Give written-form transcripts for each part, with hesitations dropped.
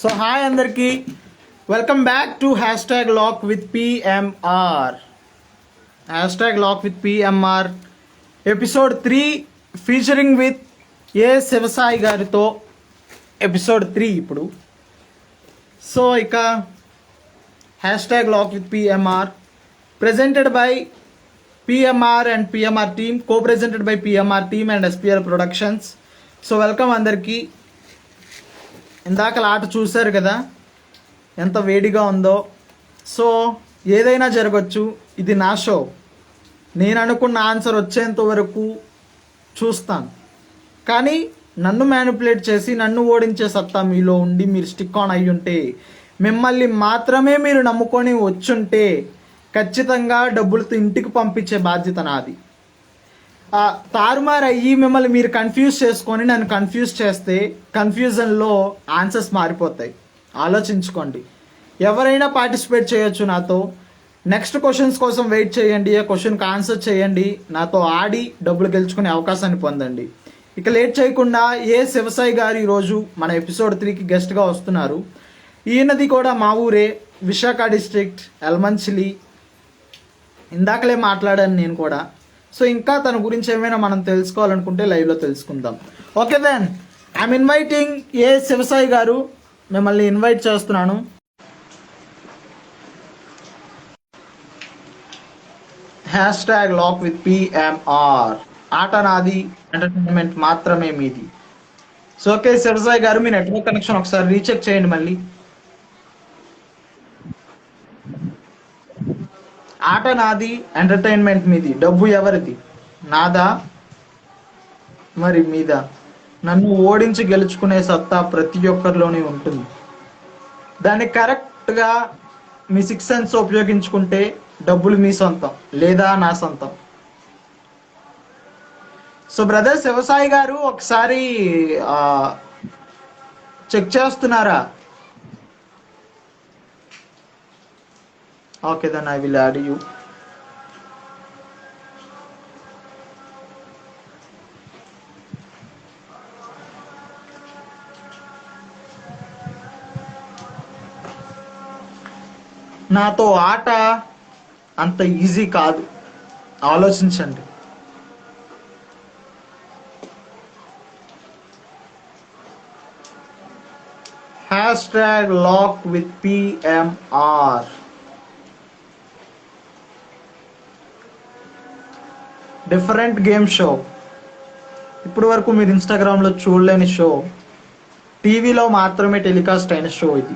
So hi అందరికీ, welcome back to hashtag lock with PMR. Hashtag lock with PMR episode 3 featuring with A Shivasai గారితో episode 3 ఇప్పుడు. So ఇక hashtag lock with PMR presented by PMR and PMR team, co-presented by PMR team and SPL Productions. So welcome అందరికీ. ఇందాక ఆట చూశారు కదా ఎంత వేడిగా ఉందో. సో ఏదైనా జరగచ్చు, ఇది నా షో. నేను అనుకున్న ఆన్సర్ వచ్చేంత వరకు చూస్తాను, కానీ నన్ను మ్యానిపులేట్ చేసి నన్ను ఓడించే సత్తా మీలో ఉండి మీరు స్టిక్ ఆన్ అయ్యి ఉంటే, మిమ్మల్ని మాత్రమే మీరు నమ్ముకొని వచ్చుంటే ఖచ్చితంగా డబ్బులతో ఇంటికి పంపించే బాధ్యత నాది. తారుమారు అయ్యి మిమ్మల్ని మీరు కన్ఫ్యూజ్ చేసుకొని నన్ను కన్ఫ్యూజ్ చేస్తే కన్ఫ్యూజన్లో ఆన్సర్స్ మారిపోతాయి. ఆలోచించుకోండి. ఎవరైనా పార్టిసిపేట్ చేయొచ్చు నాతో. నెక్స్ట్ క్వశ్చన్స్ కోసం వెయిట్ చేయండి, ఆ క్వశ్చన్కి ఆన్సర్ చేయండి, నాతో ఆడి డబ్బులు గెలుచుకునే అవకాశాన్ని పొందండి. ఇక లేట్ చేయకుండా ఏ శివసాయి గారు ఈరోజు మన ఎపిసోడ్ 3కి గెస్ట్గా వస్తున్నారు. ఈయనది కూడా మా ఊరే, విశాఖ డిస్ట్రిక్ట్, ఎల్మంచిలి. ఇందాకలే మాట్లాడాను నేను కూడా. సో ఇంకా తన గురించి ఏమైనా మనం తెలుసుకోవాలనుకుంటే లైవ్లో తెలుసుకుందాం. Okay then I'm inviting A Shivasai garu, మిమ్మల్ని ఇన్వైట్ చేస్తున్నాను. Hashtag lock with PMR. ఆట నాది, ఎంటర్టైన్మెంట్ మాత్రమే మీది. సో ఓకే శివసాయి గారు, మీ నెట్వర్క్ కనెక్షన్ ఒకసారి రీచెక్ చేయండి మళ్ళీ. ఆట నాది, ఎంటర్టైన్మెంట్ మీది. డబ్బు ఎవరిది? నాదా మరి మీదా? నన్ను ఓడించి గెలుచుకునే సత్తా ప్రతి ఒక్కరిలోనే ఉంటుంది. దాన్ని కరెక్ట్గా మీ 6 సెన్స్ ఉపయోగించుకుంటే డబ్బులు మీ సొంతం, లేదా నా సొంతం. సో బ్రదర్ శివసాయి గారు ఒకసారి చెక్ చేస్తున్నారా? Okay, then I will add you. నాతో ఆట అంత ఈజీ కాదు, ఆలోచించండి. Hashtag lock with PMR. Different game show. ఇప్పటి వరకు మీరు ఇన్స్టాగ్రామ్లో చూడలేని షో, టీవీలో మాత్రమే టెలికాస్ట్ అయిన షో ఇది.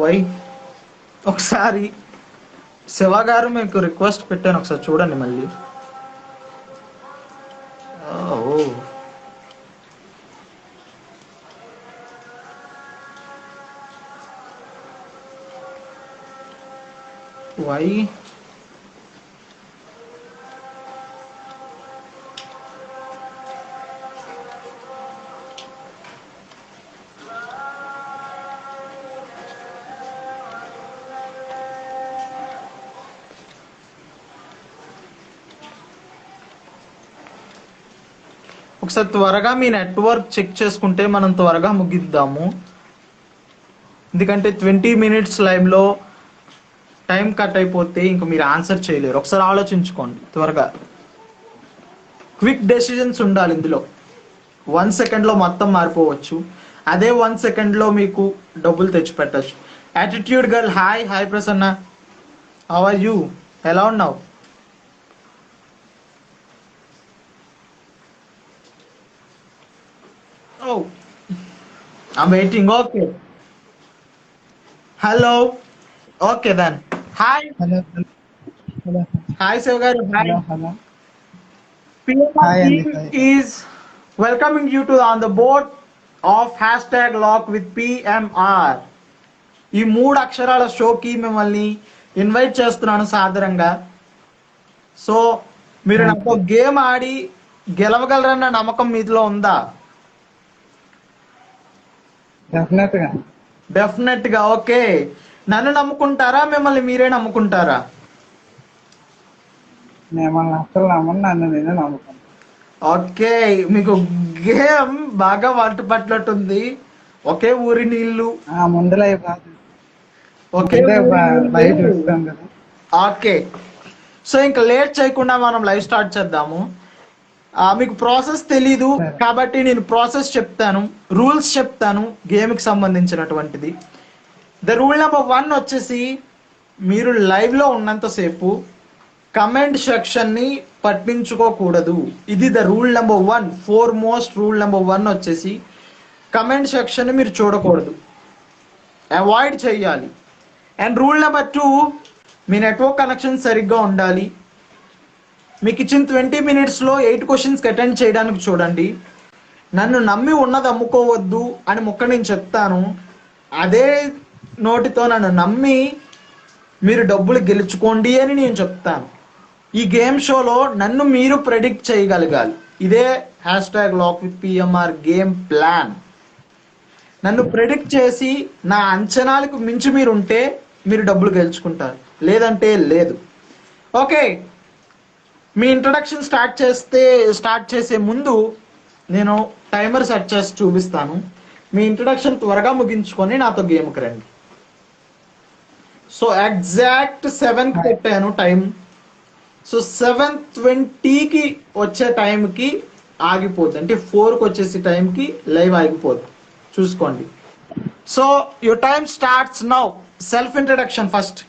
వై ఒకసారి శివ గారు మీకు రిక్వెస్ట్ పెట్టాను, ఒకసారి చూడండి మళ్ళీ. వై ఒకసారి త్వరగా మీ నెట్వర్క్ చెక్ చేసుకుంటే మనం త్వరగా ముగిద్దాము. ఎందుకంటే 20 minutes లైవ్లో టైం కట్ అయిపోతే ఇంక మీరు ఆన్సర్ చేయలేరు. ఒకసారి ఆలోచించుకోండి త్వరగా. క్విక్ డెసిజన్స్ ఉండాలి ఇందులో. 1 సెకండ్లో మొత్తం మారిపోవచ్చు. అదే 1 సెకండ్లో మీకు డబ్బులు తెచ్చిపెట్టచ్చు. Attitude girl hi. Hi Prasanna, how are you? ఎలా ఉన్నావు? Oh I'm waiting. Okay hello. Okay then hi. Hello, hello, hi Siva garu. Hi. hello, hello. PMR Hi, team Andy. is welcoming you to on the board of hashtag lock with PMR. ఈ 3 అక్షరాల షోకి మిమ్మల్ని invite చేస్తున్నాను సాదరంగా. So మీరు నాతో game ఆడి గెలవగలరన్న నమ్మకం మీలో ఉందా? డెఫినెట్ గా. ఓకే, నన్ను నమ్ముకుంటారా, మిమ్మల్ని మీరే నమ్ముకుంటారా? మిమ్మల్ని అసలు నమ్మను, నన్ను నేనే నమ్ముతాను. ఓకే, మీకు గేమ్ బాగా వంట పట్టినట్టుంది. ఒకే ఊరి నీళ్ళు, ముందు లైవ్ కాదు, ఒకే ముందే ఊరి లైవ్ నీళ్ళు. చూస్తాం కదా. ఓకే, సో ఇంకా లేట్ చేయకుండా మనం లైవ్ స్టార్ట్ చేద్దాము. మీకు ప్రాసెస్ తెలీదు సరే. కాబట్టి నేను ప్రాసెస్ చెప్తాను, రూల్స్ చెప్తాను గేమ్కి సంబంధించినటువంటిది. ద రూల్ నెంబర్ 1 వచ్చేసి, మీరు లైవ్లో ఉన్నంతసేపు కమెంట్ సెక్షన్ని పట్టించుకోకూడదు. ఇది the rule number 1, foremost rule number 1 వచ్చేసి కమెంట్ సెక్షన్ని మీరు చూడకూడదు, అవాయిడ్ చేయాలి. And rule number 2, me network connection సరిగ్గా ఉండాలి. మీకు ఇచ్చిన 20 minutesలో 8 క్వశ్చన్స్కి అటెండ్ చేయడానికి చూడండి. నన్ను నమ్మి ఉన్నది అమ్ముకోవద్దు అని ముక్క నేను చెప్తాను, అదే నోటితో నన్ను నమ్మి మీరు డబ్బులు గెలుచుకోండి అని నేను చెప్తాను. ఈ గేమ్ షోలో నన్ను మీరు ప్రెడిక్ట్ చేయగలగాలి. ఇదే #LockWithPMR గేమ్ ప్లాన్. నన్ను ప్రెడిక్ట్ చేసి నా అంచనాలకు మించి మీరు ఉంటే మీరు డబ్బులు గెలుచుకుంటారు, లేదంటే లేదు. ఓకే, మీ ఇంట్రడక్షన్ స్టార్ట్ చేసే ముందు నేను టైమర్ సెట్ చేసి చూపిస్తాను. మీ ఇంట్రడక్షన్ త్వరగా ముగించుకొని నాతో గేమ్కి రండి. సో ఎగ్జాక్ట్ 7కి పెట్టాను టైం. సో 7:20కి వచ్చే టైంకి ఆగిపోద్ది, అంటే 4కి వచ్చేసి టైంకి లైవ్ ఆగిపోద్ది, చూసుకోండి. So your time starts now. Self introduction first.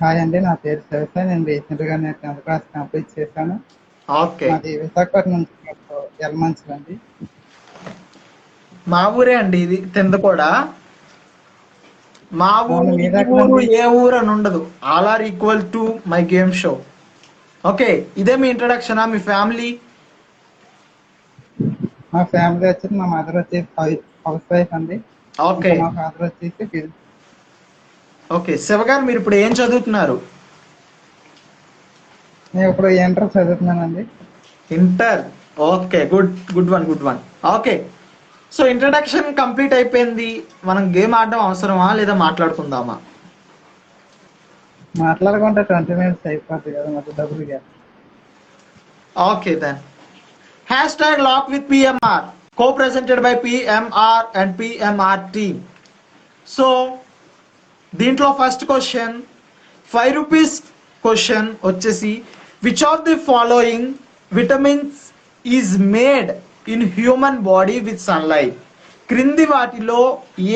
Hi అండి, నా పేరు శివస. నేను రీసెంట్ గా 10th క్లాస్ కంప్లీట్ చేశాను. ఓకే, మాది విశాఖపట్నం నుంచి యలమంచిలి అండి. మా ఊరే అండి ఇది, కూడా మా ఊరు, మీ ఈ దగ్గర ఊరు, నుండి? ఏ ఊరు అని ఉండదు. All are equal to my game show. Okay, ఇదే మీ ఇంట్రడక్షనా? మీ ఫ్యామిలీ? మా ఫ్యామిలీ వచ్చేసి మా మదర్ వచ్చేసి హౌస్ వైఫ్ అండి. ఓకే, మా ఫాదర్ వచ్చేసి ఓకే. శివ గారు, మీరు ఇప్పుడు ఏం చదువుతున్నారు? నేను ఇప్పుడు ఇంటర్ చదువుతున్నానండి. Inter. Okay, good one. Okay, so introduction complete అయిపోయింది. మనం గేమ్ ఆడడం అవసరమా లేదా మాట్లాడుకుందామా? మాట్లాడుకుంటే 20 minutes అయిపోతుంది కదా, మాకు డబ్బులు కాదు. Okay then. #LockWithPMR, co-presented by PMR and PMR team. So దీంట్లో ఫస్ట్ క్వశ్చన్, 5 rupees క్వశ్చన్ వచ్చేసి, which of the following vitamins is made in human body with sunlight? క్రింది వాటిలో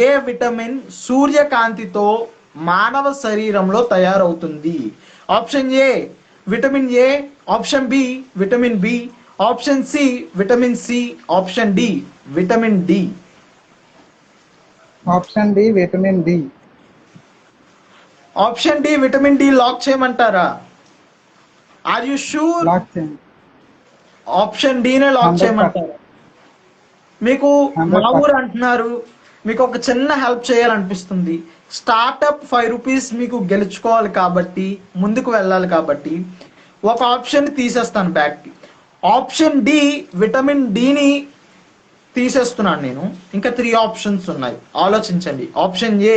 ఏ విటమిన్ సూర్యకాంతితో మానవ శరీరంలో తయారవుతుంది? Option A vitamin A, option B vitamin B, option C vitamin C, option D vitamin D. Option D vitamin D. Option D vitamin D lock చేయమంటారా? Are you sure? Lock చేయండి. ఆప్షన్ డినే లాక్ చేయమంటారా? మీకు మా ఊరు అంటున్నారు, మీకు ఒక చిన్న హెల్ప్ చేయాలనిపిస్తుంది. స్టార్ట్అప్ 5 rupees మీకు గెలుచుకోవాలి కాబట్టి, ముందుకు వెళ్ళాలి కాబట్టి, ఒక ఆప్షన్ తీసేస్తాను బ్యాక్కి. ఆప్షన్ డి విటమిన్ డిని తీసేస్తున్నాను నేను. ఇంకా 3 ఆప్షన్స్ ఉన్నాయి, ఆలోచించండి. Option A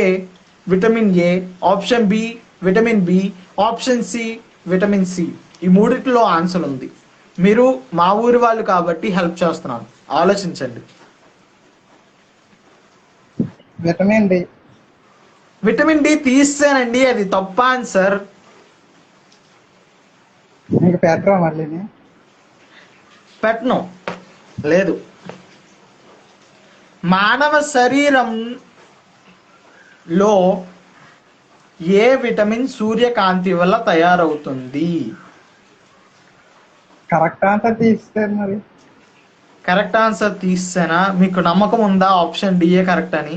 vitamin A, option B vitamin B, option C vitamin C. ఈ మూడిట్లో ఆన్సర్ ఉంది. మీరు మా ఊరి వాళ్ళు కాబట్టి హెల్ప్ చేస్తున్నాను, ఆలోచించండి. Vitamin D. విటమిన్ డి తీసేనండి, అది తప్ప ఆన్సర్. మీకు పెట్టరా మళ్ళీ? పెట్టను, లేదు. మానవ శరీరంలో ఏ విటమిన్ సూర్యకాంతి వల్ల తయారవుతుంది? కరెక్ట్ ఆన్సర్ తీస్తారు మరి. కరెక్ట్ ఆన్సర్ తీసేనా? మీకు నమ్మకం ఉందా ఆప్షన్ డిఏ కరెక్ట్ అని?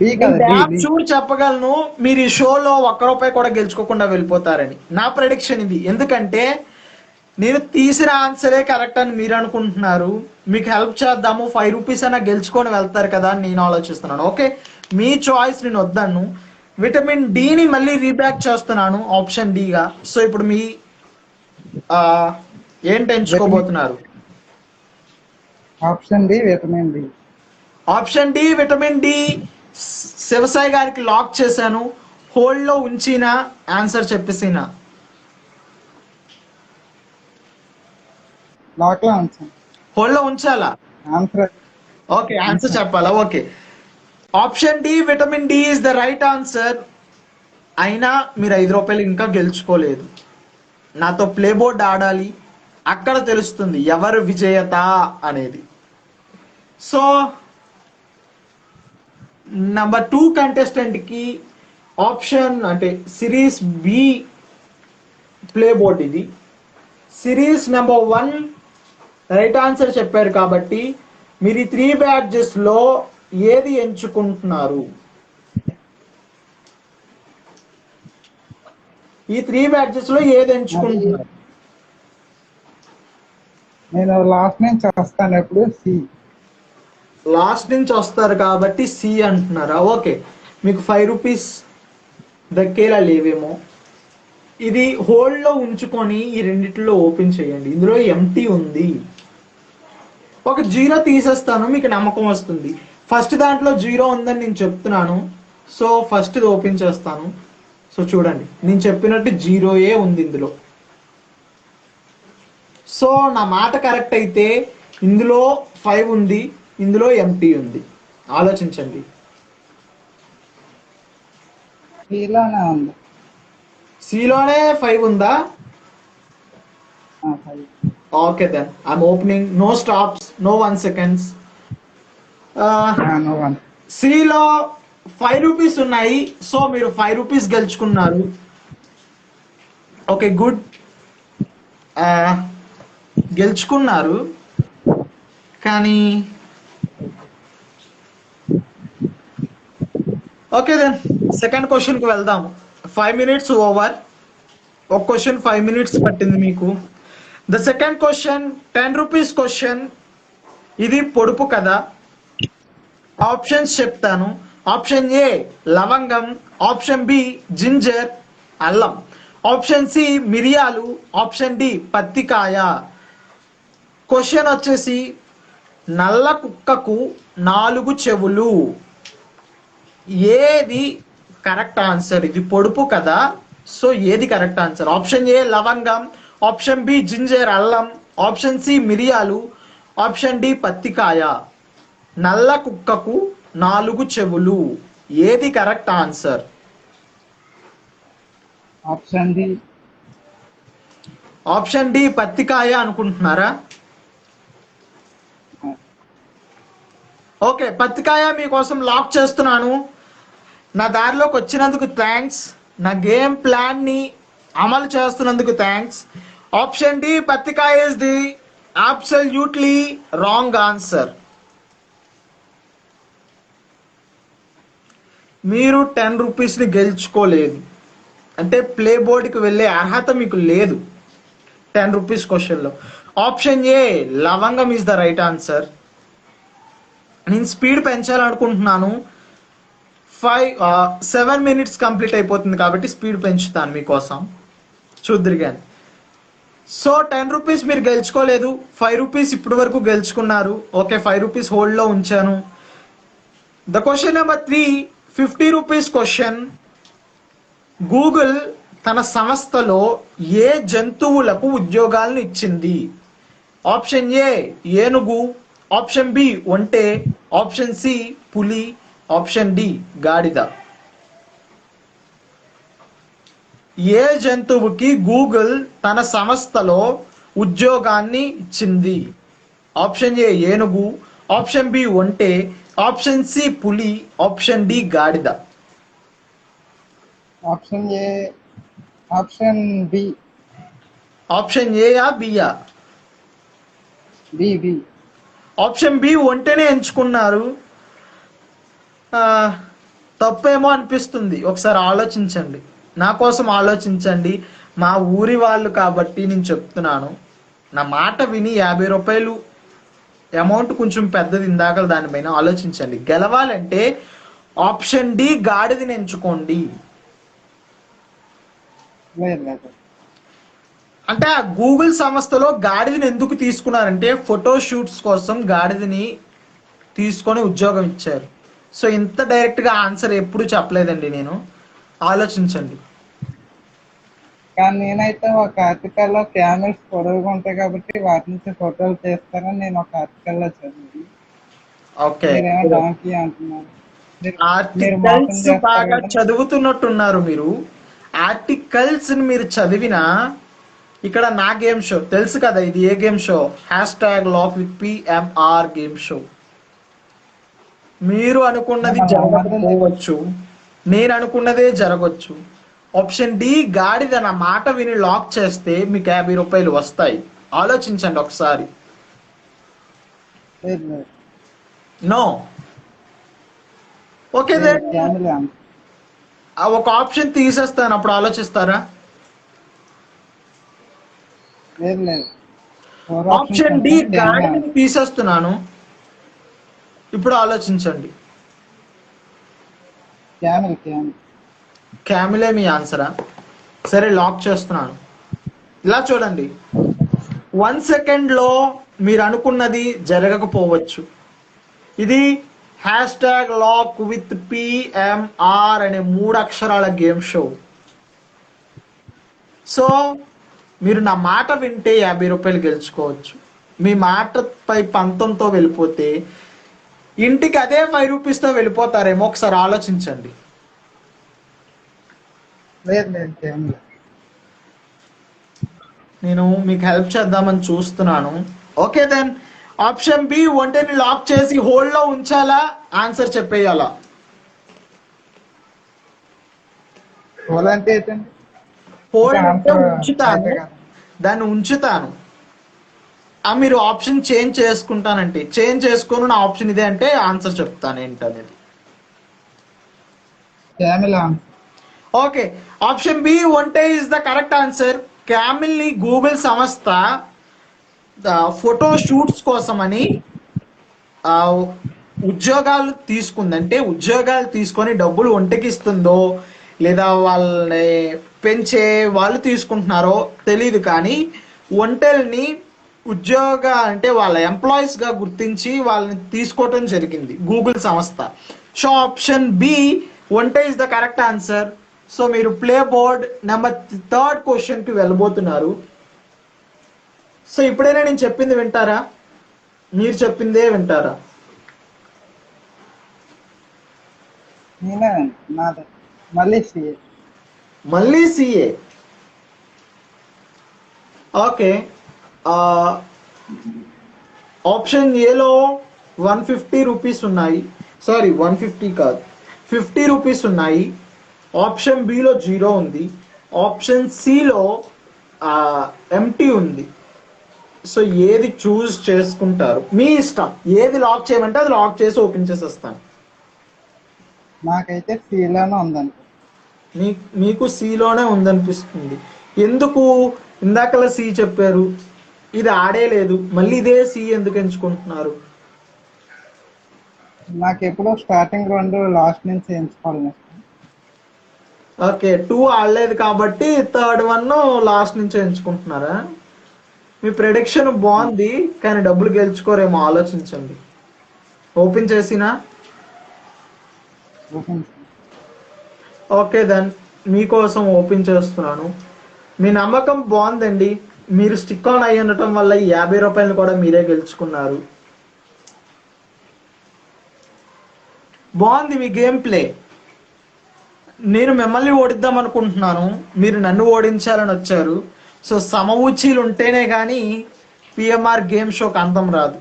బి కదా, బి. చూడు, చెప్పగలను మీరు ఈ షోలో ₹1 కూడా గెలుచుకోకుండా వెళ్ళిపోతారని. నా ప్రెడిక్షన్ ఇది. ఎందుకంటే నేను తీసిన ఆన్సరే కరెక్ట్ అని మీరు అనుకుంటున్నారు. మీకు హెల్ప్ చేద్దాము, 5 rupees అయినా గెలుచుకొని వెళ్తారు కదా అని నేను ఆలోచిస్తున్నాను. ఓకే, మీ చాయిస్, నేను వద్దను. విటమిన్ డిని మళ్ళీ రీబ్యాక్ చేస్తున్నాను ఆప్షన్ డిగా. సో ఇప్పుడు మీ ఏంటి ఎంచుకోబోతున్నారు? Option D vitamin D. Option D vitamin D Shivasai గారికి లాక్ చేశాను. హోల్డ్లో ఉంచిన ఆన్సర్ చెప్పేసిన లాక్లో ఉంచాను. హోల్డ్లో ఉంచాలా? ఆన్సర్ ఓకే, ఆన్సర్ చెప్పాలా? Okay, option D vitamin D is the right answer. అయినా మీరు ₹5 ఇంకా గెలుచుకోలేదు. నాతో ప్లే బోర్డ్ ఆడాలి, అక్కడ తెలుస్తుంది ఎవరు విజేత అనేది. సో నంబర్ 2 కంటెస్టెంట్ కి ఆప్షన్ అంటే సిరీస్ బి ప్లే బోర్డ్ ఇది. సిరీస్ నెంబర్ 1 రైట్ ఆన్సర్ చెప్పారు కాబట్టి మీరు ఈ 3 బ్యాడ్జెస్ లో ఏది ఎంచుకుంటున్నారు? ఈ 3 బ్యాడ్జెస్ లో ఏది ఎంచుకుంటున్నారు? నేను లాస్ట్ నుంచి వస్తాను ఎప్పుడు సి. లాస్ట్ నుంచి వస్తారు కాబట్టి సి అంటున్నారా? ఓకే, మీకు ₹5 దక్కేలా లేవేమో. ఇది హోల్డ్ లో ఉంచుకొని ఈ రెండిట్లో ఓపెన్ చేయండి. ఇందులో ఎంటీ ఉంది. ఒక 0 తీసేస్తాను, మీకు నమ్మకం వస్తుంది. ఫస్ట్ దాంట్లో 0 ఉందని నేను చెప్తున్నాను. సో ఫస్ట్ ఓపెన్ చేస్తాను. సో చూడండి, నేను చెప్పినట్టు 0 ఉంది ఇందులో. సో నా మాట కరెక్ట్ అయితే ఇందులో 5 ఉంది, ఇందులో ఎంటీ ఉంది. ఆలోచించండి. సిలోనే ఉంది. సిలోనే 5 ఉందా? 5. Okay then I'm opening. No stops, no 1 seconds. No one. సిలో ₹5 ఉన్నాయి. సో మీరు ₹5 గెలుచుకున్నారు. Okay, good. గెలుచుకున్నారు. కానీ ఓకే దెన్ సెకండ్ క్వశ్చన్కి వెళ్దాము. 5 minutes ఓవర్. ఒక క్వశ్చన్ 5 minutes పట్టింది మీకు. The second question ₹10 question. ఇది పొడుపు కదా. ఆప్షన్స్ చెప్తాను. ఆప్షన్ ఏ లవంగం, ఆప్షన్ బి జింజర్ అల్లం, ఆప్షన్ సి మిరియాలు, ఆప్షన్ డి పత్తికాయ. క్వశ్చన్ వచ్చేసి నల్ల కుక్కకు 4 చెవులు. ఏది కరెక్ట్ ఆన్సర్? ఇది పొడుపు కదా, సో ఏది కరెక్ట్ ఆన్సర్? ఆప్షన్ ఏ లవంగం, ఆప్షన్ బి జింజర్ అల్లం, ఆప్షన్ సి మిరియాలు, ఆప్షన్ డి పత్తికాయ. నల్ల కుక్కకు 4 చెవులు. ఏది correct answer? Option D. Option D పత్తికాయ అనుకుంటున్నారా? ఓకే, పత్తికాయ మీకోసం లాక్ చేస్తున్నాను. నా దారిలోకి వచ్చినందుకు థ్యాంక్స్. నా గేమ్ ప్లాన్ ని అమలు చేస్తున్నందుకు థ్యాంక్స్. ఆప్షన్ డి పత్తికాయ is the absolutely wrong answer. మీరు ₹10 గెలుచుకోలేదు. అంటే ప్లే బోర్డుకి వెళ్ళే అర్హత మీకు లేదు ₹10 క్వశ్చన్లో. ఆప్షన్ ఏ లవంగం ఇస్ ద రైట్ ఆన్సర్. నేను స్పీడ్ పెంచాలనుకుంటున్నాను. 7 minutes కంప్లీట్ అయిపోతుంది కాబట్టి స్పీడ్ పెంచుతాను మీకోసం. చూద్దరు కానీ. సో ₹10 మీరు గెలుచుకోలేదు. ₹5 ఇప్పటి వరకు గెలుచుకున్నారు. ఓకే, ₹5 హోల్డ్లో ఉంచాను. The question number 3 ₹50 question. Google తన సంస్థలో ఏ జంతువులకు ఉద్యోగాలను ఇచ్చింది? ఆప్షన్ ఏ ఏనుగు, ఆప్షన్ బి ఒంటె, ఆప్షన్ సి పులి, ఆప్షన్ డి గాడిద. ఏ జంతువుకి గూగుల్ తన సంస్థలో ఉద్యోగాన్ని ఇచ్చింది? ఆప్షన్ ఏ ఏనుగు, ఆప్షన్ బి ఒంటె, ఆప్షన్ సి పులి, ఆప్షన్ డి గాడిద. Option A. Option B. Option ఏయా బియా? బి. బి. ఆప్షన్ బి ఒంటెనే ఎంచుకున్నారు. తప్పేమో అనిపిస్తుంది. ఒకసారి ఆలోచించండి, నా కోసం ఆలోచించండి. మా ఊరి వాళ్ళు కాబట్టి నేను చెప్తున్నాను. నా మాట విని ₹50 అమౌంట్ కొంచెం పెద్దది ఇందాక, దానిపైన ఆలోచించండి. గెలవాలంటే ఆప్షన్ డి గాడిదని ఎంచుకోండి. లేదు. అంటే ఆ గూగుల్ సంస్థలో గాడిదని ఎందుకు తీసుకున్నారంటే ఫోటో షూట్స్ కోసం గాడిదని తీసుకొని ఉద్యోగం ఇచ్చారు. సో ఇంత డైరెక్ట్గా ఆన్సర్ ఎప్పుడు చెప్పలేదండి నేను. ఆలోచించండి. కానీ నేనైతే ఒక ఆర్టికల్లో క్యామెల్స్ పొడవుగా ఉంటాయి కాబట్టి వాటి నుంచి ఫోటోలు తీస్తారని నేను ఒక ఆర్టికల్లో చదివి, ఓకే, మీరేమో డాంకీ అంటున్నారు. మీరు మీరు మోసం ఆర్టికల్స్ చేస్తారు బాగా కదా. చదువుతున్నట్టున్నారు మీరు. ఆర్టికల్స్ మీరు చదివినా ఇక్కడ నా గేమ్ షో తెలుసు కదా, ఇది ఏ game show? Hashtag lock with PMR game show. మీరు అనుకున్నది మనం అబద్ధం జరగకపోవచ్చు, నేను అనుకున్నదే జరగచ్చు. ఆప్షన్ డి గాడిద నా మాట విని లాక్ చేస్తే మీకు 50 రూపాయలు వస్తాయి. ఆలోచించండి ఒకసారి. లేదు లేదు నో. ఓకే లేదు, క్యామెల్ ఒక ఆప్షన్ తీసేస్తాను, అప్పుడు ఆలోచిస్తారా? లేదు లేదు. ఆప్షన్ డి గాడిదని తీసేస్తున్నాను, ఇప్పుడు ఆలోచించండి. క్యామెల్ క్యామెల్ క్యామిలే మీ ఆన్సరా? సరే, లాక్ చేస్తున్నాను. ఇలా చూడండి, 1 సెకండ్లో మీరు అనుకున్నది జరగకపోవచ్చు. ఇది hashtag lock with PMR అనే 3 అక్షరాల గేమ్ షో. సో మీరు నా మాట వింటే 50 రూపాయలు గెలుచుకోవచ్చు. మీ మాటపై పంతంతో వెళ్ళిపోతే ఇంటికి అదే 5 రూపీస్తో వెళ్ళిపోతారేమో, ఒకసారి ఆలోచించండి. లేదు లేదు క్యామెల్. నేను మీకు హెల్ప్ చేద్దామని చూస్తున్నాను. ఓకే దెన్, ఆప్షన్ బి ఒంటెని లాక్ చేసి హోల్డ్ లో ఉంచాలా, ఆన్సర్ చెప్పేయాలా? హోల్ అంటే ఏంటండి? హోల్డ్ అంటే ఆన్సర్ ఉంచుతాను, అయితే కదా. దాన్ని ఉంచుతాను. మీరు ఆప్షన్ చేంజ్ చేసుకుంటానంటే చేంజ్ చేసుకుని నా ఆప్షన్ ఇదే అంటే ఆన్సర్ చెప్తాను ఏంటనేది. Camel answer. Okay, option B ఒంటె is the correct answer. Camel ని గూగుల్ సంస్థ ఫోటో షూట్స్ కోసమని ఆ, ఉద్యోగాలు తీసుకుందంటే, ఉద్యోగాలు తీసుకొని డబ్బులు ఒంటెకి ఇస్తుందో లేదా వాళ్ళని పెంచే వాళ్ళు తీసుకుంటున్నారో తెలియదు, కానీ ఒంటెల్ని ఉద్యోగ అంటే వాళ్ళ ఎంప్లాయీస్ గా గుర్తించి వాళ్ళని తీసుకోవటం జరిగింది గూగుల్ సంస్థ. సో ఆప్షన్ బి ఒంటె is the correct answer. So మీరు play board number 3rd question కి వెళ్ళబోతున్నారు. సో ఇప్పుడైనా నేను చెప్పింది వింటారా, మీరు చెప్పిందే వింటారా? నేనే నాదే. మళ్ళీ సిఏ. మళ్ళీ సిఏ. ఓకే, ఆప్షన్ ఏలో 150 రూపీస్ ఉన్నాయి. సారీ, 150 కాదు, 50 రూపీస్ ఉన్నాయి. ఆప్షన్ బిలో 0 ఉంది. ఆప్షన్ సిలో ఎంటీ ఉంది. సో ఏది చూస్ చేసుకుంటారు మీ ఇష్టం. ఏది లాక్ చేయమంటే అది లాక్ చేసి ఓపెన్ చేసేస్తాను. నాకైతే సిలోనే ఉందండి. మీకు సిలోనే ఉందనిపిస్తుంది. ఎందుకు ఇందాకలా సి చెప్పారు, ఇది ఆడే లేదు, మళ్ళీ ఇదే సి ఎందుకు ఎంచుకుంటున్నారు? నాకు ఎప్పుడో స్టార్టింగ్ 2 లాస్ట్ నుంచి ఎంచుకోవాలి. ఓకే, 2 ఆడలేదు కాబట్టి 3rd వన్ లాస్ట్ నుంచి ఎంచుకుంటున్నారా? మీ ప్రెడిక్షన్ బాగుంది, కానీ డబ్బులు గెలుచుకోరేమో, ఆలోచించండి. ఓపెన్ చేసినా? ఓకే దెన్, మీకోసం ఓపెన్ చేస్తున్నాను. మీ నమ్మకం బాగుందండి. మీరు స్టిక్ ఆన్ అయ్యి ఉండటం వల్ల ఈ 50 రూపాయలు కూడా మీరే గెలుచుకున్నారు. బాగుంది మీ గేమ్ ప్లే. నేను మిమ్మల్ని ఓడిద్దాం అనుకుంటున్నాను, మీరు నన్ను ఓడించాలని వచ్చారు. సో సమవుచీలు ఉంటేనే కానీ పిఎంఆర్ గేమ్ షోకి అందం రాదు.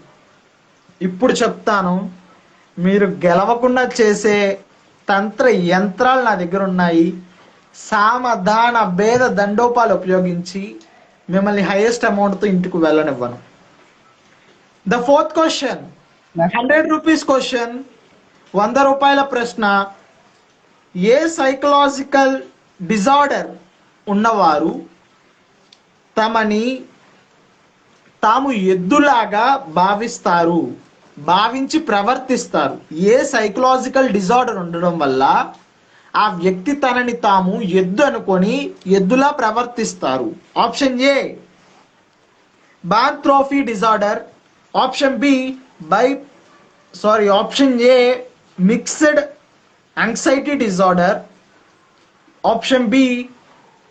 ఇప్పుడు చెప్తాను, మీరు గెలవకుండా చేసే తంత్ర యంత్రాలు నా దగ్గర ఉన్నాయి. సామధాన భేద దండోపాలు ఉపయోగించి మిమ్మల్ని హైయెస్ట్ అమౌంట్తో ఇంటికి వెళ్ళనివ్వను. The 4th question, 100 rupees question, 100 రూపాయల ప్రశ్న. ఏ సైకలాజికల్ డిజార్డర్ ఉన్నవారు తమని తాము ఎద్దులాగా భావించి ప్రవర్తిస్తారు? ఏ సైకలాజికల్ డిజార్డర్ ఉండడం వల్ల ఆ వ్యక్తి తనని తాము ఎద్దు అనుకొని ఎద్దులా ప్రవర్తిస్తారు? Option A boanthropy disorder. Option B option A mixed anxiety disorder. Option B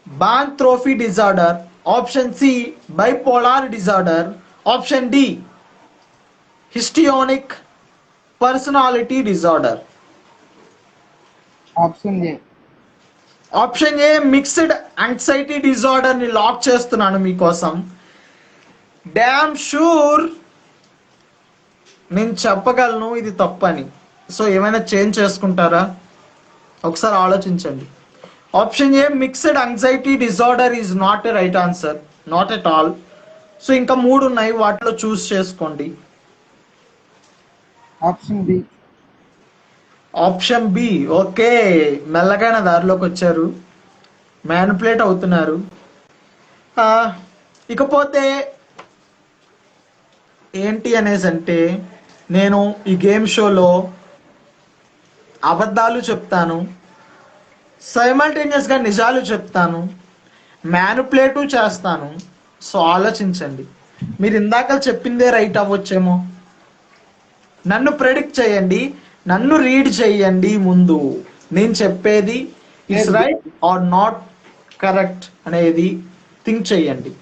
boanthropy disorder, option C bipolar disorder, option D histrionic personality disorder. Option A. Option A mixed anxiety disorder ని lock చేస్తున్నాను మీకోసం. Damn sure నేను చెప్పగలను ఇది తప్పని. So ఏమైనా change చేసుకుంటారా? ఒకసారి ఆలోచించండి. Option A mixed anxiety disorder is not a right answer, not at all. So ఇంకా 3 ఉన్నాయి, వాటిలో చూస్ చేసుకోండి. Option B. Option B. Okay, మెల్లగానే దారిలోకి వచ్చారు, మ్యానిపులేట్ అవుతున్నారు. ఇకపోతే ఏంటి అనేసి అంటే, నేను ఈ గేమ్ షోలో అబద్ధాలు చెప్తాను, సైమల్టేనియస్గా నిజాలు చెప్తాను, మ్యానిపులేట్ చేస్తాను. సో ఆలోచించండి. మీరు ఇందాక చెప్పిందే రైట్ అవ్వచ్చేమో. నన్ను ప్రెడిక్ట్ చేయండి, నన్ను రీడ్ చేయండి. ముందు నేను చెప్పేది it's right or not correct అనేది థింక్ చేయండి.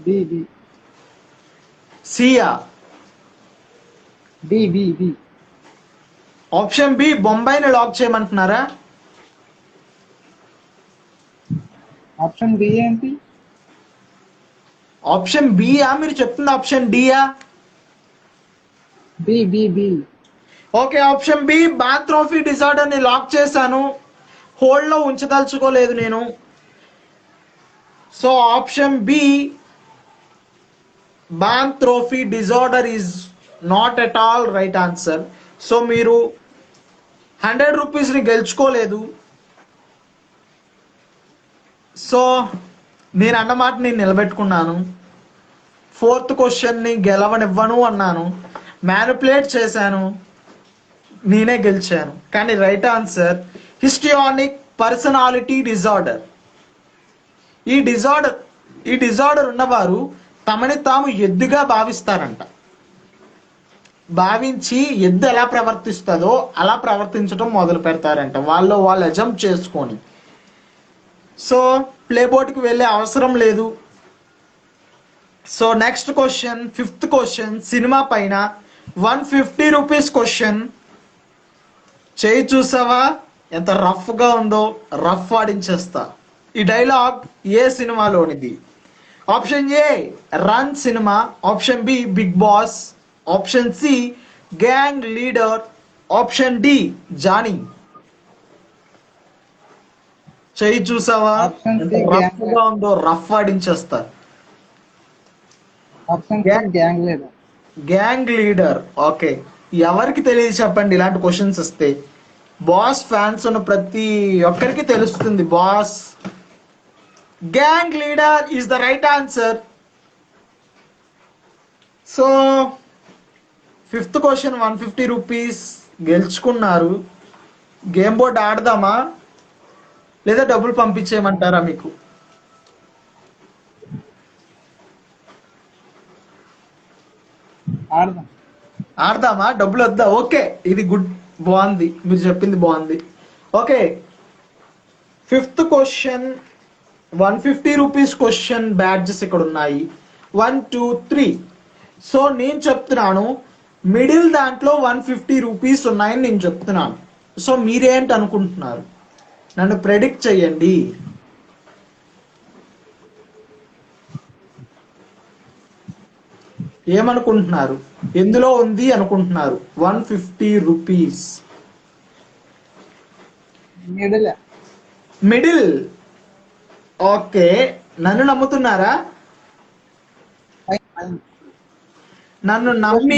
బి బి సియా. B B B. Option B బొంబాయిని లాక్ చేయమంటున్నారా? ఆప్షన్ బి ఏంటి? ఆప్షన్ బియా మీరు చెప్తుంది? ఆప్షన్ డియా? B B B. Okay, option B boanthropy disorder ని లాక్ చేశాను, హోల్డ్ లో ఉంచదలుచుకోలేదు నేను. So option B boanthropy disorder is not at all right answer. So మీరు 100 రూపీస్ని గెలుచుకోలేదు. సో నేను అన్నమాట నేను నిలబెట్టుకున్నాను. 4th క్వశ్చన్ని గెలవనివ్వను అన్నాను, మ్యానిపులేట్ చేశాను, నేనే గెలిచాను. కానీ రైట్ ఆన్సర్ హిస్టియానిక్ పర్సనాలిటీ డిజార్డర్. ఈ డిజార్డర్ ఉన్నవారు తమని తాము ఎద్దుగా భావిస్తారంట. భావించి ఎద్దు ఎలా ప్రవర్తిస్తుందో అలా ప్రవర్తించడం మొదలు పెడతారంట, వాళ్ళు అజంప్ చేసుకొని. సో ప్లే బోర్డ్కి వెళ్ళే అవసరం లేదు. So next question, 5th question, cinema పైన 150 రూపీస్ క్వశ్చన్. చేయి చూసావా ఎంత రఫ్గా ఉందో? రఫ్ ఆడించేస్తా. ఈ డైలాగ్ ఏ సినిమాలోనిది? Option A Run cinema, option B Big Boss, option C Gang Leader, option D Johnny. చెయ్యి చూసావా ఎంత రఫ్ గా ఉందో? రఫ్ ఆడించేస్తా. Gang Leader. ఓకే, ఎవరికి తెలియదు చెప్పండి ఇలాంటి క్వశ్చన్స్ వస్తే? బాస్ ఫ్యాన్స్ ఉన్న ప్రతి ఒక్కరికి తెలుస్తుంది. Boss gang leader is the right answer. So 5th question 150 rupees గెలుచుకున్నారు. గేమ్ బోర్డ్ ఆడదామా లేదా డబ్బులు పంపించేయమంటారా మీకు? ఆడదామా? డబ్బులు వద్దా? ఓకే, ఇది గుడ్, బాగుంది, మీరు చెప్పింది బాగుంది. Okay, 5th question 150 rupees question badges ఇక్కడ ఉన్నాయి 1 2 3. సో నేను చెప్తున్నాను మిడిల్ దాంట్లో 150 రూపీస్ ఉన్నాయని నేను చెప్తున్నాను. సో మీరేంటి అనుకుంటున్నారు? నన్ను ప్రెడిక్ట్ చెయ్యండి. ఏమనుకుంటున్నారు? ఎందులో ఉంది అనుకుంటున్నారు? 150 రూపీస్ మిడిల్. ఓకే, నన్ను నమ్ముతున్నారా? నన్ను నమ్మి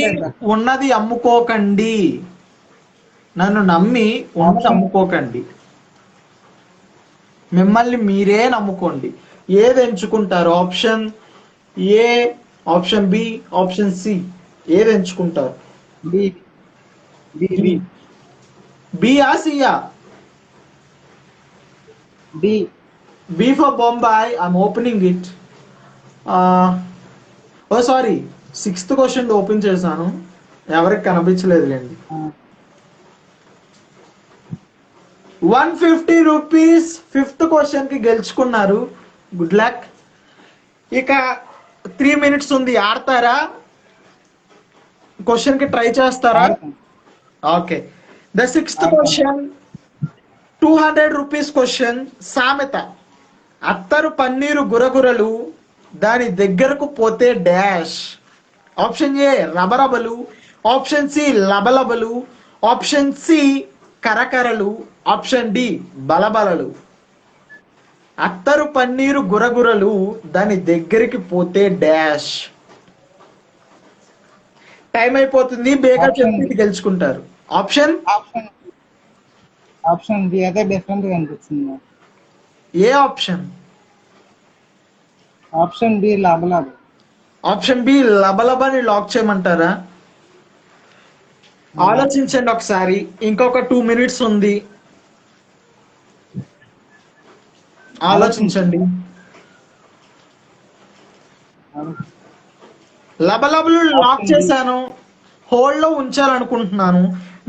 ఉన్నది అమ్ముకోకండి. నన్ను నమ్మి ఉన్నది అమ్ముకోకండి. మిమ్మల్ని మీరే నమ్ముకోండి. ఏది ఎంచుకుంటారు? Option A, option B, option C, ఏది ఎంచుకుంటారు? బియా సియా? B for Bombay. I'm opening it. Oh sorry, 6th question open చేశాను, ఎవరికి కనిపించలేదులేండి. ₹150 ఫిఫ్త్ క్వశ్చన్ కి గెలుచుకున్నారు. Good luck. ఇక 3 minutes ఉంది, ఆడతారా? క్వశ్చన్ కి ట్రై చేస్తారా? ఆడతాం. Okay. The sixth question, ₹200 question. సామెత: అత్తరు పన్నీరు గురగురలు, దాని దగ్గరకు పోతే డాష్. ఆప్షన్ ఏ రబరబలు, ఆప్షన్ సి లబలబలు, ఆప్షన్ సి కరకరలు, ఆప్షన్ డి బలబలలు. అత్తరు పన్నీరు గురగురలు, దాని దగ్గరికి పోతే డాష్. టైం అయిపోతుంది, బేగా Option చెప్పి గెలుచుకుంటారు. ఆప్షన్ ఆప్షన్ బి అయితే డిఫరెంట్ గా అనిపిస్తుంది నాకు. ఏ ఆప్షన్? ఆప్షన్ బి లాభలాభ. ఆప్షన్ బి లబలబని లాక్ చేయమంటారా? ఆలోచించండి ఒకసారి, ఇంకొక 2 minutes ఉంది, ఆలోచించండి. లబలబలు లాక్ చేశాను, హోల్డ్ లో ఉంచాలనుకుంటున్నాను.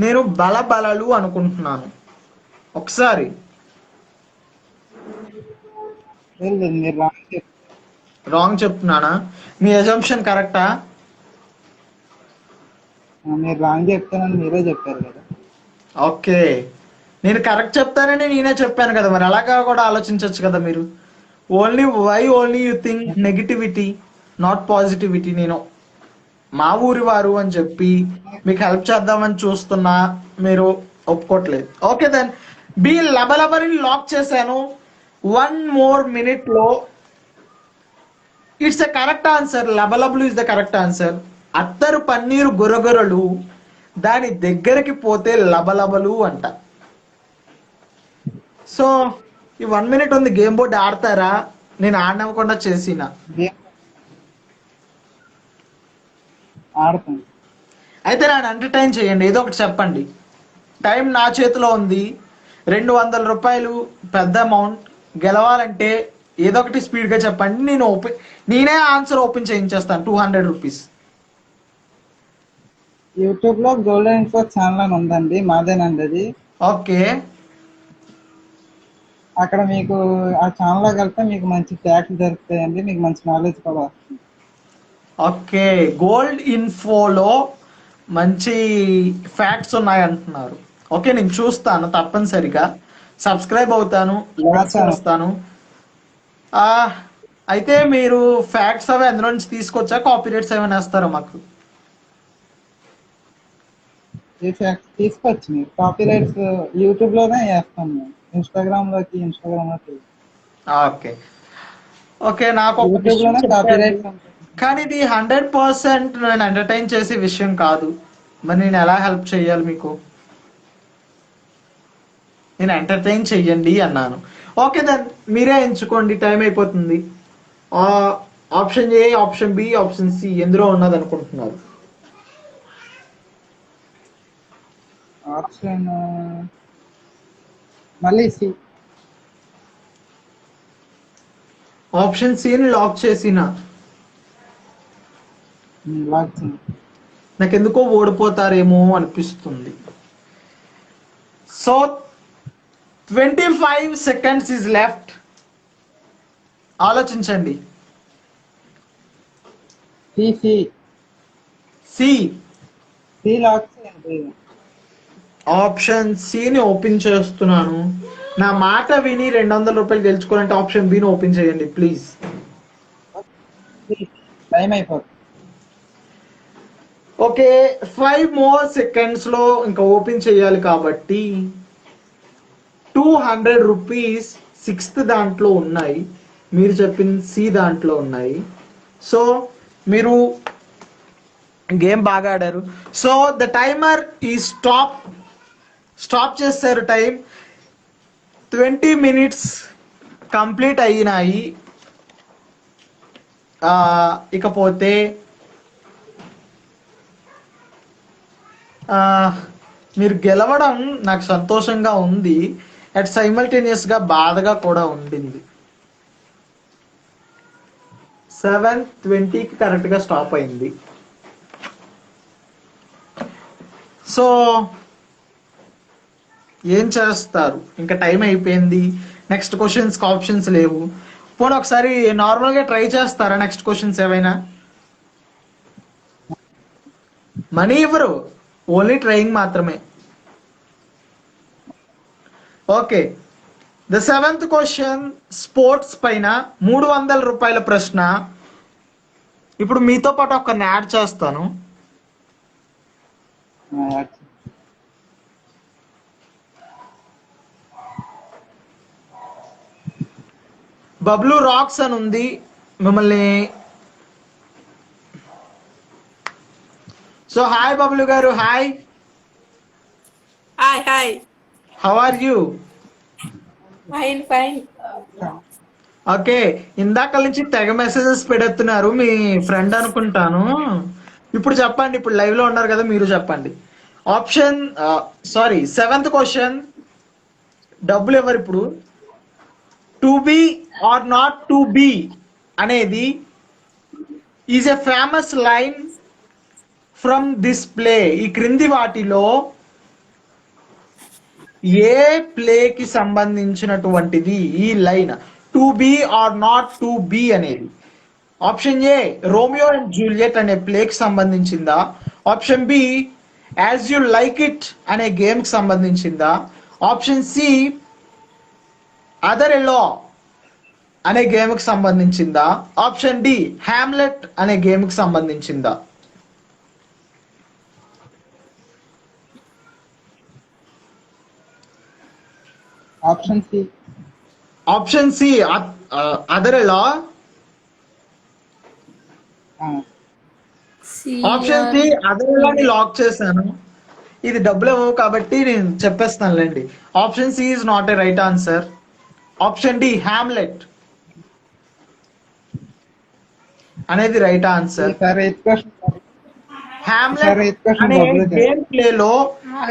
నేను బలబలలు అనుకుంటున్నాను. ఒకసారి లేదు, మీరు రాంగ్ చెప్తున్నానా? మీ అజంప్షన్ కరెక్టా? మీరు రాంగ్ చెప్తానని మీరే చెప్పారు కదా. ఓకే, నేను కరెక్ట్ చెప్తానని నేనే చెప్పాను కదా, మరి అలాగా కూడా ఆలోచించవచ్చు కదా మీరు. Only you think negativity, not positivity. నేను మా ఊరి వారు అని చెప్పి మీకు హెల్ప్ చేద్దామని చూస్తున్నా, మీరు ఒప్పుకోవట్లేదు. ఓకే దెన్, బి లబలబని లాక్ చేశాను. 1 more minute లో ఇట్స్ ఎ కరెక్ట్ ఆన్సర్. లబలబలు ఇస్ ద కరెక్ట్ ఆన్సర్. అత్తరు పన్నీరు గురగురలు, దాని దగ్గరికి పోతే లబలబలు అంట. సో ఈ 1 minute ఉంది, గేమ్ బోర్డ్ ఆడతారా? నేను ఆడనివ్వకుండా చేసిన. ఆడతాం. అయితే నన్ను ఎంటర్టైన్ చేయండి, ఏదో ఒకటి చెప్పండి. టైం నా చేతిలో ఉంది. ₹200 పెద్ద అమౌంట్. గెలవాలంటే ఏదో ఒకటి స్పీడ్ గా చెప్పండి. నేనే ఆన్సర్ ఓపెన్ చేయించేస్తాను. ₹200. యూట్యూబ్ లో గోల్డెన్ ఇన్ఫో ఛానల్ అని ఉందండి, మాదేనండి అది. ఓకే, అక్కడ మీకు ఆ ఛానల్లోకి వెళ్తే మీకు మంచి ఫ్యాక్ట్స్ దొరుకుతాయండి, మీకు మంచి నాలెడ్జ్ కూడా వస్తుంది. ఓకే. గోల్డ్ ఇన్ఫోలో మంచి ఫ్యాక్ట్స్ ఉన్నాయి అంటున్నారు. ఓకే, నేను చూస్తాను, తప్పనిసరిగా సబ్స్క్రైబ్ అవుతాను, లైక్ చేస్తాను. అయితే మీరు ఫ్యాక్ట్స్ అవి అందులో నుంచి తీసుకొచ్చా, కాపీరైట్స్ ఏమైనా వేస్తారా మాకు? ఈ ఫ్యాక్ట్స్ తీసుకొచ్చి మీరు కాపీరైట్స్ యూట్యూబ్ లోనే వేస్తాం మేము, ఇన్స్టాగ్రామ్ లోకి ఓకే. ఓకే, నాకు ఒక యూట్యూబ్ విషయం లోనే చెప్పండి. కాపీరైట్స్ ఉంటాయి. కానీ ఇది 100% నేను ఎంటర్టైన్ చేసే విషయం కాదు. మరి నేను ఎలా హెల్ప్ చేయాలి మీకు? నేను ఎంటర్టైన్ చెయ్యండి అన్నాను. ఓకే దెన్, మీరే ఎంచుకోండి, టైం అయిపోతుంది. Option A, option B, option C ఎందులో ఉన్నది అనుకుంటున్నారు? ఆప్షన్ మళ్ళీ సి. ఆప్షన్ సిని లాక్ చేసిన. లాక్ చేయండి. నాకు ఎందుకో ఓడిపోతారేమో అనిపిస్తుంది. So 25 seconds is left. ఆలోచించండి. C C C. C lock చేయండి. ఆప్షన్ సిని ఓపెన్ చేస్తున్నాను. నా మాట విని ₹200 గెలుచుకోవాలంటే ఆప్షన్ బిని ఓపెన్ చేయండి ప్లీజ్. టైం అయిపోతుంది. ఓకే, 5 more seconds లో ఇంకా ఓపెన్ చేయాలి కాబట్టి ₹200 సిక్స్త్ దాంట్లో ఉన్నాయి, మీరు చెప్పిన సి దాంట్లో ఉన్నాయి. సో మీరు గేమ్ బాగా ఆడారు. సో ద టైమర్ ఈ స్టాప్ చేస్తారు. టైం 20 minutes కంప్లీట్ అయినాయి. ఇకపోతే మీరు గెలవడం నాకు సంతోషంగా ఉంది, అట్ సైమల్టేనియస్గా బాధగా కూడా ఉండింది. 7:20కి కరెక్ట్గా స్టాప్ అయింది. సో ఏం చేస్తారు? ఇంకా టైం అయిపోయింది. నెక్స్ట్ క్వశ్చన్స్ ఆప్షన్స్ లేవు. పోనీ ఒకసారి నార్మల్గా ట్రై చేస్తారా నెక్స్ట్ క్వశ్చన్స్ ఏవైనా? మనీ ఇవ్వరు, ఓన్లీ ట్రైయింగ్ మాత్రమే. Okay, the seventh question sports పైన 300 రూపాయల ప్రశ్న. ఇప్పుడు మీతో పాటు ఒక యాడ్ చేస్తాను. బబ్లు రాక్స్ అని ఉంది. మిమ్మల్ని సో హాయ్ బబ్లు గారు, హాయ్. Hi, hi. How are you? Fine, fine. Okay, ఇందాక నుంచి తెగ మెసేజెస్ పెడుతున్నారు, మీ ఫ్రెండ్ అనుకుంటాను. ఇప్పుడు చెప్పండి, ఇప్పుడు లైవ్ లో ఉన్నారు కదా, మీరు చెప్పండి. ఆప్షన్ సారీ, సెవెంత్ క్వశ్చన్, డబ్బులు ఎవరు ఇప్పుడు? To be or not to be అనేది is a famous line from this play. ఈ క్రింది వాటిలో ఏ ప్లేకి సంబంధించినటువంటిది ఈ line to be or not to be అనేది? Option A Romeo and Juliet అనే ప్లేకి సంబంధించిందా? Option B as you like it అనే గేమ్ కి సంబంధించిందా? ఆప్షన్ సి అదర్ ఎలో అనే గేమ్ కి సంబంధించిందా? ఆప్షన్ డి హ్యామ్లెట్ అనే గేమ్ కి సంబంధించిందా? Option C. Option C Othello. Option C అదర్ ఎలోని లాక్ చేశాను. ఇది డబ్బులు ఇవ్వవు కాబట్టి నేను చెప్పేస్తానులేండి. Option C is not a right answer. Option D Hamlet అనేది రైట్ ఆన్సర్. సరే, హ్యామ్లెట్ అనే గేమ్ ప్లేలో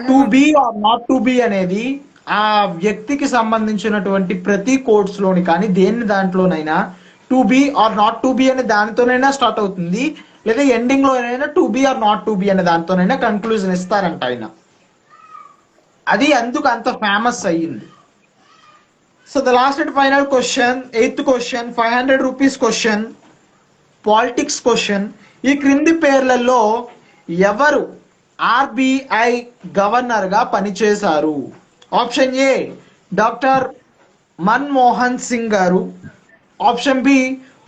to be or not to be అనేది ఆ వ్యక్తికి సంబంధించినటువంటి ప్రతి కోడ్స్ లోని కానీ దేని దాంట్లోనైనా to be or not to be అనే దానితోనైనా స్టార్ట్ అవుతుంది, లేదా ఎండింగ్ లోనైనా to be or not to be అనే దానితోనైనా కన్క్లూజన్ ఇస్తారంట ఆయన. అది అందుకు అంత ఫేమస్ అయ్యింది. So the last and final question, eighth question, 500 rupees question, politics question. ఈ క్రింది పేర్లలో ఎవరు ఆర్బిఐ గవర్నర్ గా పనిచేశారు? ఆప్షన్ ఏ డాక్టర్ మన్మోహన్ సింగ్ గారు. ఆప్షన్ బి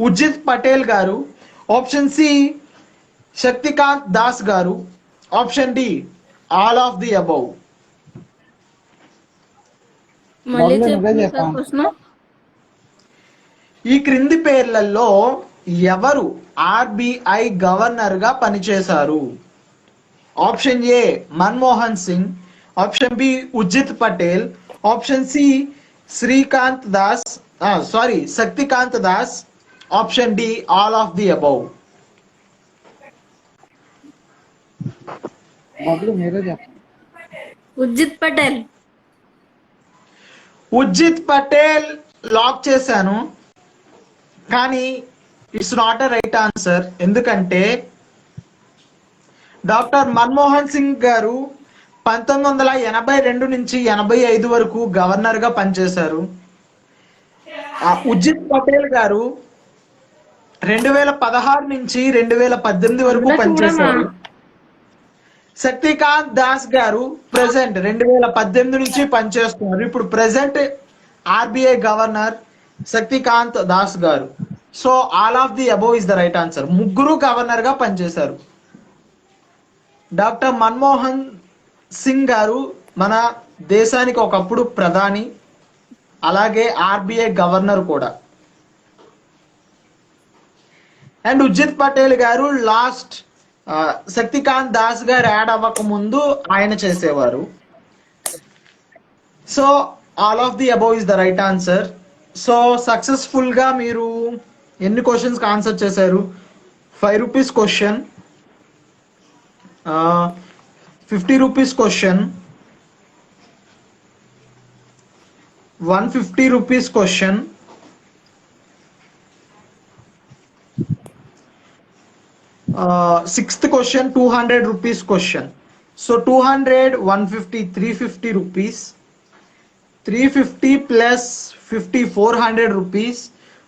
ఉర్జిత్ పటేల్ గారు. Option C Shaktikanta Das garu. Option D all of the above. మళ్ళీ చెప్పండి సార్ ప్రశ్న. ఈ క్రింది పేర్లలో ఎవరు ఆర్బిఐ గవర్నర్ గా పనిచేశారు? Option A Manmohan Singh. Option B Urjit Patel. Option C Srikanth Das, sorry Shaktikanta Das. Option D all of the above. మీరే చెప్పండి. ఉర్జిత్ పటేల్. ఉర్జిత్ పటేల్ లాక్ చేశాను, కానీ it's not a right answer. ఎందుకంటే డాక్టర్ మన్మోహన్ సింగ్ గారు 1982 నుంచి 85 వరకు గవర్నర్ గా పనిచేశారు. ఉర్జిత్ పటేల్ గారు 2016 నుంచి 2018 వరకు పనిచేశారు. శక్తికాంత్ దాస్ గారు ప్రెసెంట్ 2018 నుంచి పనిచేస్తున్నారు. ఇప్పుడు present RBI governor Shaktikanta Das గారు. So all of the above is the right answer. ముగ్గురు గవర్నర్ గా పనిచేశారు. డాక్టర్ మన్మోహన్ సింగ్ గారు మన దేశానికి ఒకప్పుడు ప్రధాని, అలాగే ఆర్బిఐ గవర్నర్ కూడా. అండ్ ఉర్జిత్ పటేల్ గారు లాస్ట్ శక్తికాంత్ దాస్ గారు యాడ్ అవ్వక ముందు ఆయన చేసేవారు. So all of the above is the right answer. So successful గా మీరు ఎన్ని క్వశ్చన్స్ ఆన్సర్ చేశారు? 5 rupees question, 50 rupees question, 150 rupees question, sixth question 200 rupees question. So 200, 150, 350 rupees. 350 plus 50 400 rupees,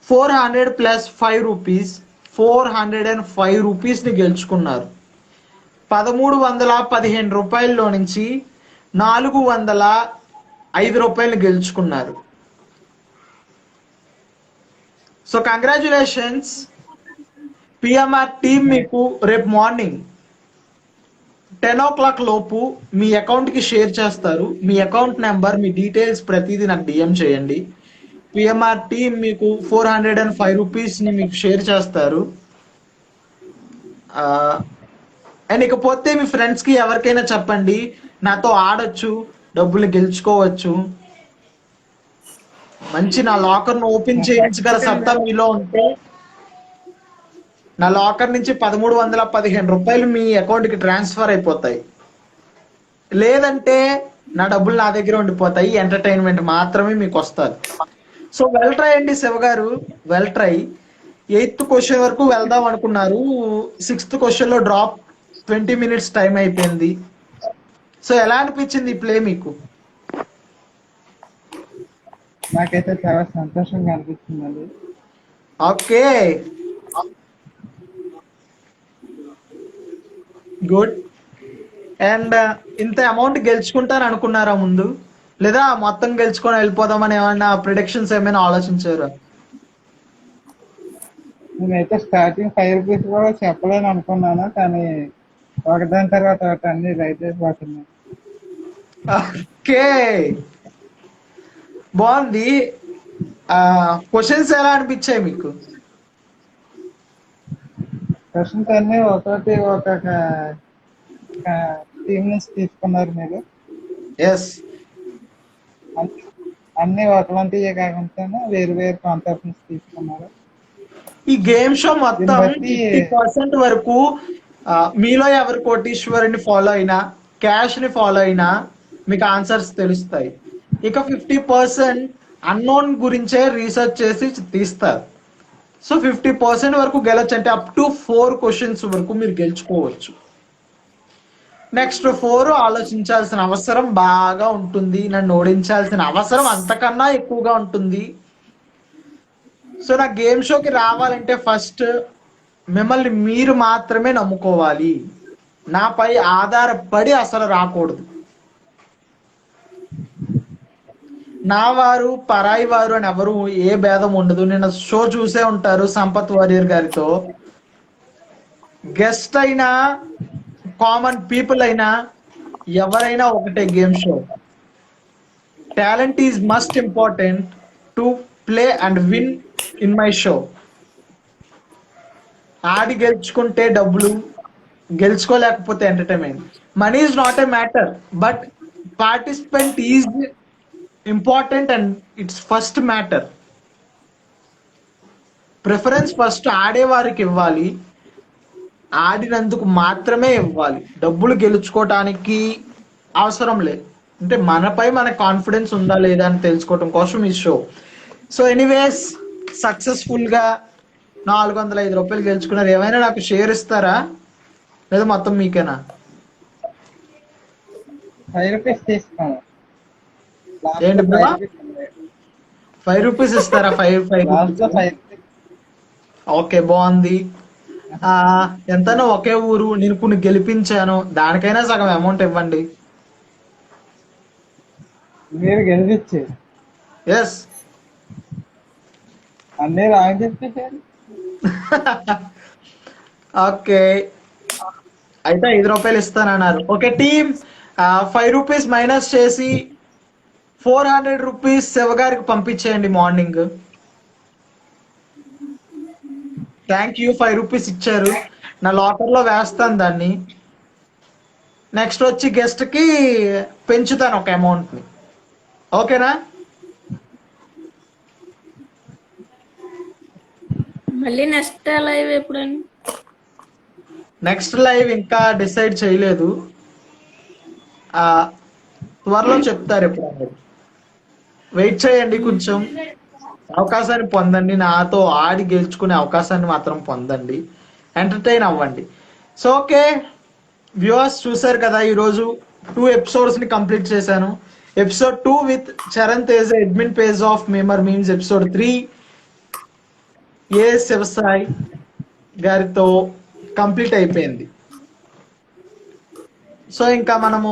400 plus 5 rupees, 405 రూపీస్ని గెలుచుకున్నారు. 1315 రూపాయల్లో నుంచి 405 రూపాయలు గెలుచుకున్నారు. So congratulations PMR team. మీకు రేపు మార్నింగ్ 10 o'clock లోపు మీ అకౌంట్కి షేర్ చేస్తారు. మీ అకౌంట్ నెంబర్, మీ డీటెయిల్స్ ప్రతిదీ నాకు డిఎం చేయండి. పిఎంఆర్ టీమ్ మీకు 405 రూపీస్ని మీకు షేర్ చేస్తారు. అండ్ ఇకపోతే మీ ఫ్రెండ్స్కి ఎవరికైనా చెప్పండి, నాతో ఆడొచ్చు, డబ్బులు గెలుచుకోవచ్చు, మంచి నా లాకర్ను ఓపెన్ చేయించగల సత్తా మీలో ఉంటే నా లాకర్ నుంచి 1315 రూపాయలు మీ అకౌంట్కి ట్రాన్స్ఫర్ అయిపోతాయి. లేదంటే నా డబ్బులు నా దగ్గర ఉండిపోతాయి. ఎంటర్టైన్మెంట్ మాత్రమే మీకు వస్తుంది. సో వెల్ ట్రై అండి శివ గారు, వెల్ ట్రై. 8th క్వశ్చన్ వరకు వెళ్దాం అనుకున్నారు. 6th క్వశ్చన్లో డ్రాప్. 20 minutes టైం అయిపోయింది. సో ఎలా అనిపించింది ఈ ప్లే మీకు? నాకైతే చాలా సంతోషంగా అనిపిస్తుందండి. Okay, good. అండ్ ఇంత అమౌంట్ గెలుచుకుంటాను అనుకున్నారా ముందు, లేదా మొత్తం గెలుచుకొని వెళ్ళిపోదామని ఏమైనా ప్రిడిక్షన్స్ ఏమైనా ఆలోచించారా? నేనైతే స్టార్టింగ్ 5 రూపీస్ కూడా చెప్పలేను అనుకున్నాను, కానీ ఒకదాని తర్వాత ఒకటి అన్ని రైట్ అయిపోతున్నాయి. ఓకే, బాగుంది. క్వశ్చన్స్ ఎలా అనిపించాయి మీకు? క్వశ్చన్స్ అన్ని ఒక్కొక్కటి ఒక్కొక్క టీం నుంచి తీసుకున్నారు మీరు. ఎస్, అన్ని ఒకలాంటివే కాకుండా వేరు వేరు కాన్సెప్ట్ నుంచి తీసుకున్నారు. ఈ గేమ్ షో మొత్తం దీన్ని బట్టి 50% వరకు మీలో ఎవరు కోటీశ్వరుని ఫాలో అయినా, క్యాష్ ని ఫాలో అయినా మీకు ఆన్సర్స్ తెలుస్తాయి. ఇక 50% అన్నోన్ గురించే రీసెర్చ్ చేసి తీస్తారు. సో 50% వరకు గెలవచ్చు, అంటే అప్ టు 4 క్వశ్చన్స్ వరకు మీరు గెలుచుకోవచ్చు. నెక్స్ట్ 4 ఆలోచించాల్సిన అవసరం బాగా ఉంటుంది. నన్ను ఓడించాల్సిన అవసరం అంతకన్నా ఎక్కువగా ఉంటుంది. సో నా గేమ్ షోకి రావాలంటే ఫస్ట్ మిమ్మల్ని మీరు మాత్రమే నమ్ముకోవాలి. నాపై ఆధారపడి అసలు రాకూడదు. నా వారు పరాయి వారు అని ఎవరు ఏ భేదం ఉండదు. నేను షో చూసే ఉంటారు సంపత్ వారియర్ గారితో. గెస్ట్ అయినా, కామన్ పీపుల్ అయినా, ఎవరైనా ఒకటే game show. Talent is must important to play and win in my show. ఆడి గెలుచుకుంటే డబ్బులు, గెలుచుకోలేకపోతే entertainment. Money is not a matter, but participant is important and it's first matter. Preference first ఆడేవారికి ఇవ్వాలి, ఆడినందుకు మాత్రమే ఇవ్వాలి. డబ్బులు గెలుచుకోవటానికి అవసరం లేదు. అంటే మనపై మన కాన్ఫిడెన్స్ ఉందా లేదా అని తెలుసుకోవటం కోసం ఈ షో. సో ఎనీవేస్, సక్సెస్ఫుల్గా 405 రూపాయలు గెలుచుకున్నారు. ఏమైనా నాకు షేర్ ఇస్తారా, లేదా మొత్తం మీకేనా? 5 రూపీస్ తీసుకోండి. ఏంటి బ్రో, 5 రూపీస్ ఇస్తారా? 5 ఓకే, బాగుంది. ఎంతనో ఒకే ఊరు, నేను కొన్ని గెలిపించాను, దానికైనా సగం అమౌంట్ ఇవ్వండి. మీరు గెలిపించి ఎస్, అన్ని రాంగ్ చెప్పేసారు. ఓకే, అయితే 5 రూపాయలు ఇస్తానన్నారు. ఓకే టీమ్, 5 రూపీస్ మైనస్ చేసి 400 రూపీస్ శివగారికి పంపించేయండి మార్నింగ్. థ్యాంక్ యూ, 5 రూపీస్ ఇచ్చారు. నా లాకర్లో వేస్తాను దాన్ని. నెక్స్ట్ వచ్చి గెస్ట్కి పెంచుతాను ఒక అమౌంట్ని. ఓకేనా? మళ్ళీ నెక్స్ట్ లైవ్ ఎప్పుడని? నెక్స్ట్ లైవ్ ఇంకా డిసైడ్ చేయలేదు, త్వరలో చెప్తారు ఎప్పుడు. వెయిట్ చేయండి కొంచెం, అవకాశాన్ని పొందండి. నాతో ఆడి గెలుచుకునే అవకాశాన్ని మాత్రం పొందండి, ఎంటర్టైన్ అవ్వండి. సో ఓకే వ్యూవర్స్, చూసారు కదా, ఈరోజు 2 episodes ని కంప్లీట్ చేశాను. Episode 2 with Charan Tej admin page of memer memes. Episode 3 ఏ శివసాయి గారితో కంప్లీట్ అయిపోయింది. సో ఇంకా మనము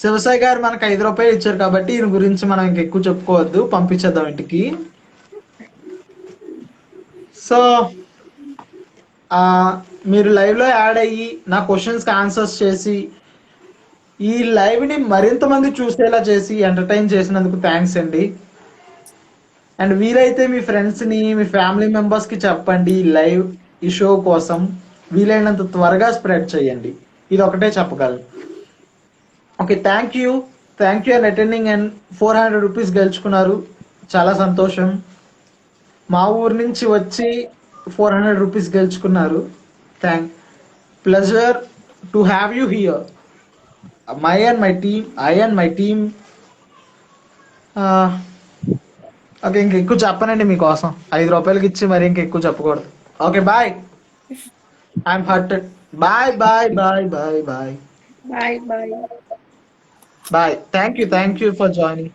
శివసాయి గారు మనకు 5 రూపాయలు ఇచ్చారు కాబట్టి ఈయన గురించి మనం ఇంకా ఎక్కువ చెప్పుకోవద్దు, పంపించేద్దాం ఇంటికి. సో మీరు లైవ్లో యాడ్ అయ్యి నా క్వశ్చన్స్కి ఆన్సర్స్ చేసి ఈ లైవ్ని మరింత మంది చూసేలా చేసి ఎంటర్టైన్ చేసినందుకు థ్యాంక్స్ అండి. అండ్ వీలైతే మీ ఫ్రెండ్స్ని, మీ ఫ్యామిలీ మెంబర్స్కి చెప్పండి ఈ షో కోసం. వీలైనంత త్వరగా స్ప్రెడ్ చేయండి. ఇది ఒకటే చెప్పగలను. Okay, thank you and attending. And 400 rupees గెలుచుకున్నారు, చాలా సంతోషం. మా ఊరు నుంచి వచ్చి 400 రూపీస్ గెలుచుకున్నారు. Pleasure to have you here. I and my team. Okay, ఇంక ఎక్కువ చెప్పనండి మీకోసం. 5 రూపాయలకి ఇచ్చి మరి ఇంక ఎక్కువ చెప్పకూడదు. Okay, bye. I'm hurted. Bye. Bye. Bye. Thank you for joining.